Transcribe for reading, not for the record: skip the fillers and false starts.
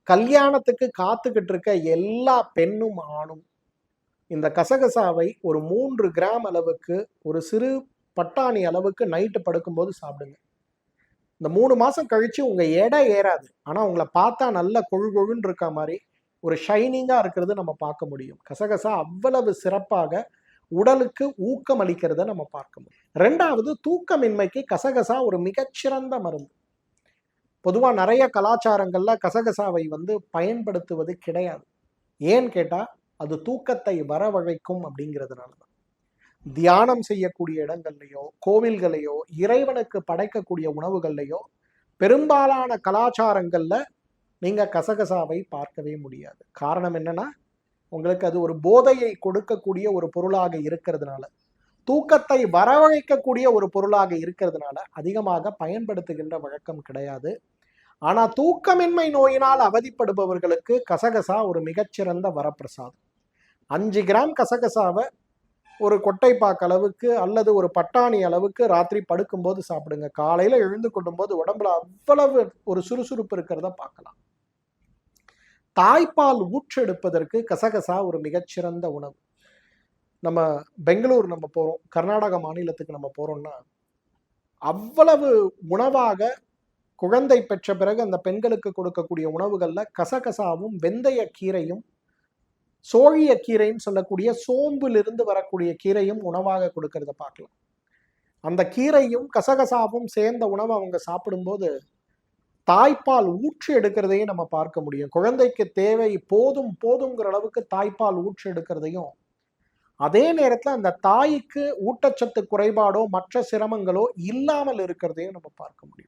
கல்யாணத்துக்கு காத்துக்கிட்டு இருக்க எல்லா பெண்ணும் ஆணும் இந்த கசகசாவை ஒரு 3 கிராம் அளவுக்கு, ஒரு சிறு பட்டாணி அளவுக்கு நைட்டு படுக்கும்போது சாப்பிடுங்க. இந்த 3 மாசம் கழிச்சு உங்க எடை ஏறாது. ஆனா உங்கள பார்த்தா நல்ல கொழு கொழுன்னு இருக்க மாரி, ஒரு ஷைனிங்கா இருக்கிறது நம்ம பார்க்க முடியும். கசகசா அவ்வளவு சிறப்பாக உடலுக்கு ஊக்கம் அளிக்கிறத நம்ம பார்க்க முடியும். 2வது தூக்கமின்மைக்கு கசகசா ஒரு மிகச்சிறந்த மருந்து. பொதுவா நெறைய கலாச்சாரங்கள்ல கசகசாவை பயன்படுத்துவது கிடையாது. ஏன்னு கேட்டா, அது தூக்கத்தை வரவழைக்கும் அப்படிங்கிறதுனால தான். தியானம் செய்யக்கூடிய இடங்கள்லயோ, கோவில்களையோ, இறைவனுக்கு படைக்கக்கூடிய உணவுகள்லயோ, பெரும்பாலான கலாச்சாரங்கள்ல நீங்க கசகசாவை பார்க்கவே முடியாது. காரணம் என்னன்னா, உங்களுக்கு அது ஒரு போதையை கொடுக்கக்கூடிய ஒரு பொருளாக இருக்கிறதுனால, தூக்கத்தை வரவழைக்கக்கூடிய ஒரு பொருளாக இருக்கிறதுனால, அதிகமாக பயன்படுத்துகின்ற வழக்கம் கிடையாது. ஆனா தூக்கமின்மை நோயினால் அவதிப்படுபவர்களுக்கு கசகசா ஒரு மிகச்சிறந்த வரப்பிரசாதம். 5 கிராம் கசகசாவ ஒரு கொட்டைப்பாக்கு அளவுக்கு அல்லது ஒரு பட்டாணி அளவுக்கு ராத்திரி படுக்கும்போது சாப்பிடுங்க. காலையில எழுந்து கொள்ளும்போது உடம்புல அவ்வளவு ஒரு சுறுசுறுப்பு இருக்கிறத பார்க்கலாம். தாய்ப்பால் ஊற்றெடுப்பதற்கு கசகசா ஒரு மிகச்சிறந்த உணவு. நம்ம பெங்களூர் நம்ம போறோம், கர்நாடக மாநிலத்துக்கு நம்ம போறோம்னா, அவ்வளவு உணவாக குழந்தை பெற்ற பிறகு அந்த பெண்களுக்கு கொடுக்கக்கூடிய உணவுகள்ல கசகசாவும், வெந்தய கீரையும், சோழிய கீரைன்னு சொல்லக்கூடிய சோம்பிலிருந்து வரக்கூடிய கீரையும் உணவாக கொடுக்கறத பார்க்கலாம். அந்த கீரையும் கசகசாவும் சேர்ந்த உணவை அவங்க சாப்பிடும்போது தாய்ப்பால் ஊற்றி எடுக்கிறதையும் நம்ம பார்க்க முடியும். குழந்தைக்கு தேவை போதும் போதுங்கிற அளவுக்கு தாய்ப்பால் ஊற்றி எடுக்கிறதையும், அதே நேரத்துல அந்த தாய்க்கு ஊட்டச்சத்து குறைபாடோ மற்ற சிரமங்களோ இல்லாமல் இருக்கிறதையும் நம்ம பார்க்க முடியும்.